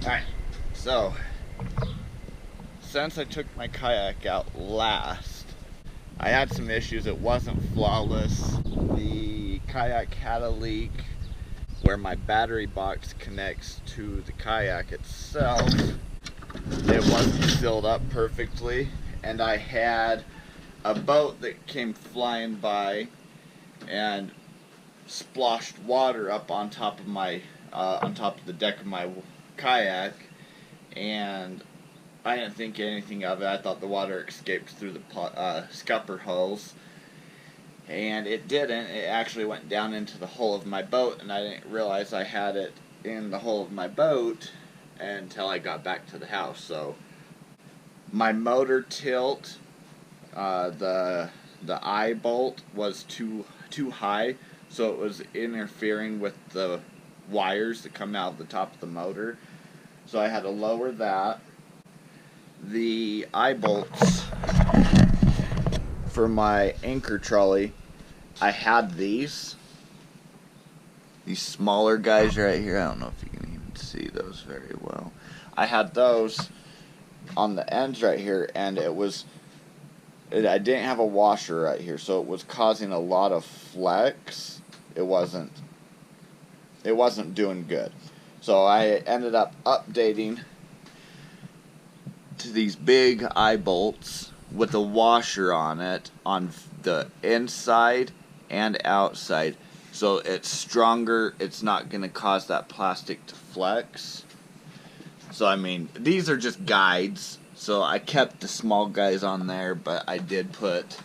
Alright, so since I took my kayak out last, I had some issues. It wasn't flawless. The kayak had a leak where my battery box connects to the kayak itself. It wasn't sealed up perfectly, and I had a boat that came flying by and splashed water up on top of my on top of the deck of my kayak, and I didn't think anything of it. I thought the water escaped through the scupper holes, and it didn't. It actually went down into the hull of my boat, and I didn't realize I had it in the hull of my boat until I got back to the house. So my motor tilt, the eye bolt was too high, so it was interfering with the wires that come out of the top of the motor. So I had to lower that. The eye bolts for my anchor trolley, I had these smaller guys right here. I don't know if you can even see those very well. I had those on the ends right here, and I didn't have a washer right here, so it was causing a lot of flex. It wasn't doing good. So I ended up updating to these big eye bolts with a washer on it on the inside and outside, so it's stronger. It's not going to cause that plastic to flex. So I mean, these are just guides, so I kept the small guys on there, but I did put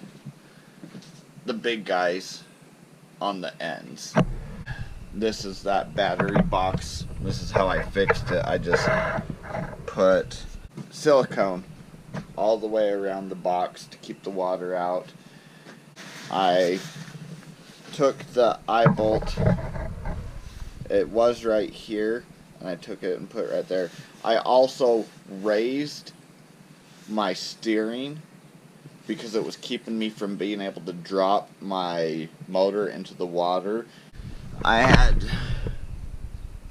the big guys on the ends. This is that battery box. This is how I fixed it. I just put silicone all the way around the box to keep the water out. I took the eye bolt, it was right here, and I took it and put it right there. I also raised my steering because it was keeping me from being able to drop my motor into the water. I had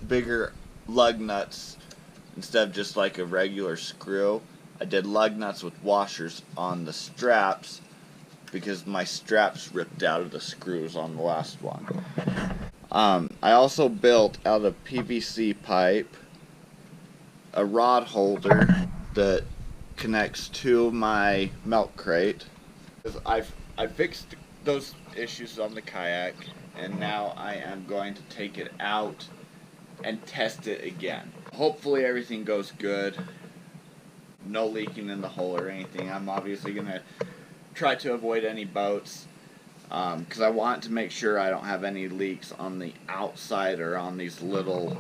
bigger lug nuts instead of just like a regular screw. I did lug nuts with washers on the straps because my straps ripped out of the screws on the last one. I also built out of PVC pipe a rod holder that connects to my milk crate. I fixed those issues on the kayak, and now I am going to take it out and test it again. Hopefully everything goes good. No leaking in the hull or anything. I'm obviously going to try to avoid any boats because I want to make sure I don't have any leaks on the outside or on these little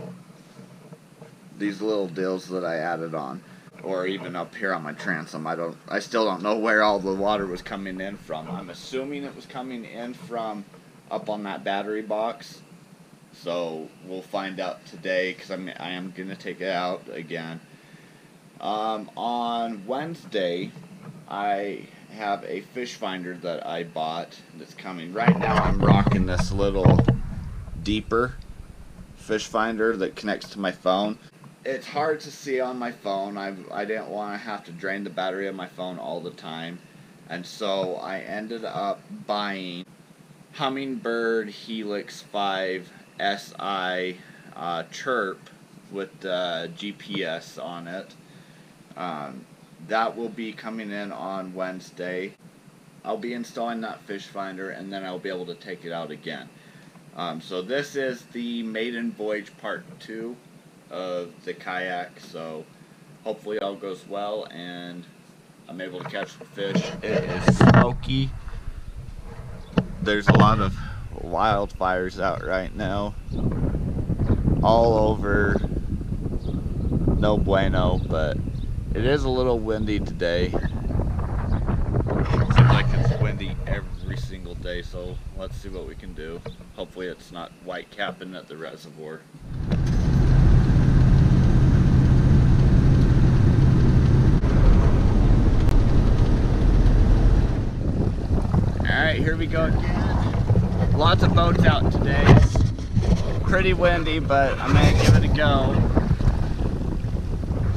dills that I added on, or even up here on my transom. I still don't know where all the water was coming in from. I'm assuming it was coming in from up on that battery box, so we'll find out today because I am going to take it out again. On Wednesday, I have a fish finder that I bought that's coming. Right now I'm rocking this little deeper fish finder that connects to my phone. It's hard to see on my phone. I didn't want to have to drain the battery of my phone all the time, and so I ended up buying Humminbird Helix 5 SI Chirp with GPS on it. That will be coming in on Wednesday. I'll be installing that fish finder, and then I'll be able to take it out again. So this is the maiden voyage part 2 of the kayak, so hopefully all goes well and I'm able to catch the fish. It is smoky. There's a lot of wildfires out right now all over. No bueno, but it is a little windy today. It seems like it's windy every single day, so let's see what we can do. Hopefully it's not white capping at the reservoir. Alright, here we go again. Lots of boats out today. Pretty windy, but I'm going to give it a go.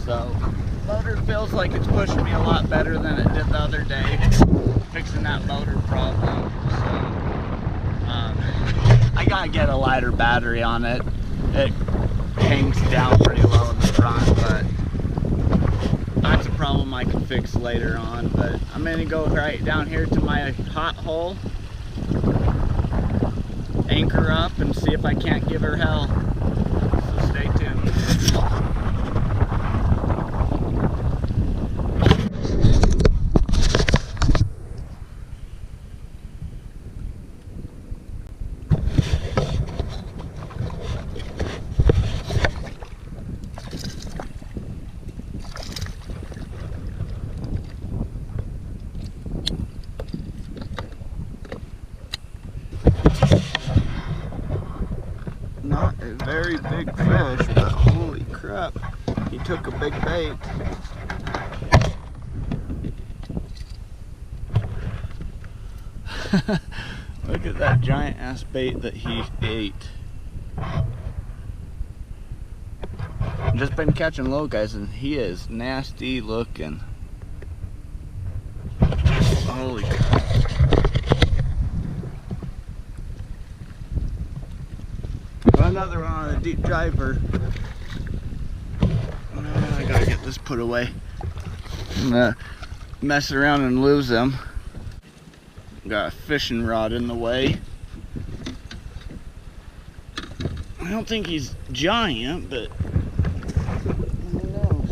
So motor feels like it's pushing me a lot better than it did the other day, fixing that motor problem. So I gotta get a lighter battery on it. It hangs down pretty low in the front, but that's a problem I can fix later on. But I'm gonna go right down here to my hot hole, anchor up, and see if I can't give her hell. So stay tuned. Not a very big fish, but holy crap, he took a big bait. Look at that giant ass bait that he ate. I've just been catching low guys, and he is nasty looking. Holy crap. Another one on a deep diver. I gotta get this put away. I'm gonna mess around and lose him. Got a fishing rod in the way. I don't think he's giant, but who knows?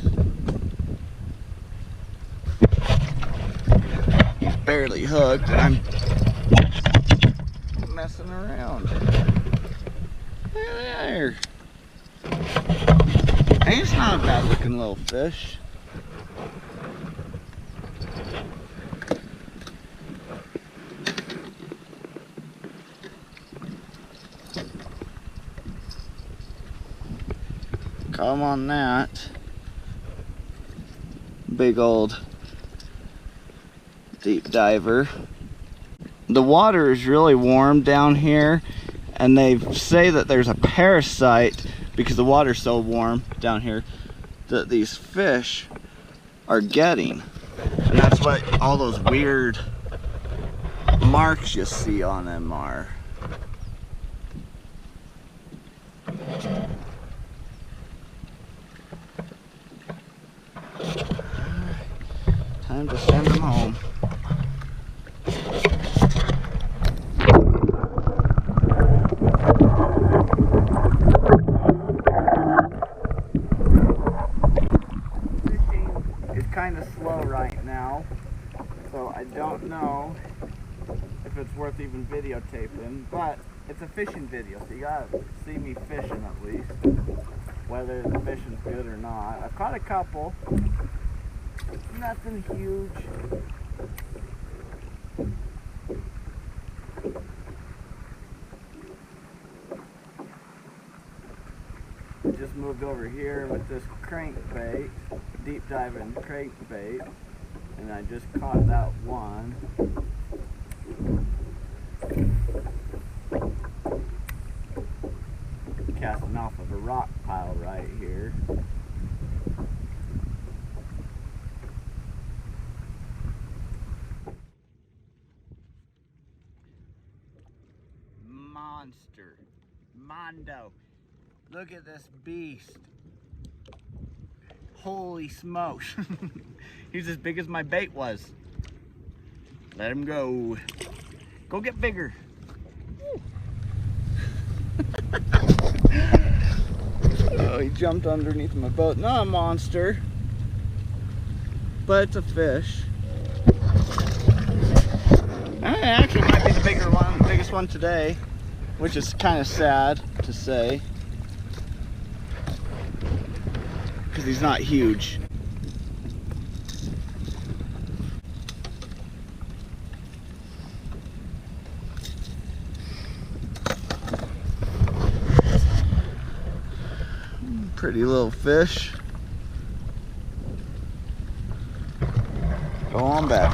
He's barely hooked, and I'm messing around. Look at there. Hey, it's not a bad looking little fish. Come on that. Big old deep diver. The water is really warm down here, and they say that there's a parasite because the water's so warm down here that these fish are getting. And that's what all those weird marks you see on them are. Time to send them home. Kind of slow right now, so I don't know if it's worth even videotaping, but it's a fishing video, so you gotta see me fishing at least, whether the fishing's good or not. I've caught a couple, nothing huge. Just moved over here with this crankbait, deep diving crankbait, and I just caught that one. Casting off of a rock pile right here. Monster. Mondo. Look at this beast. Holy smokes. He's as big as my bait was. Let him go. Go get bigger. Oh, he jumped underneath my boat. Not a monster, but it's a fish. It actually might be the bigger one, the biggest one today, which is kind of sad to say, because he's not huge. Pretty little fish. Go on back.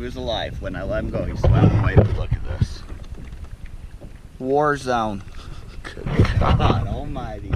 was alive. When I let him go, he swam away. But look at this. War zone. Good God almighty.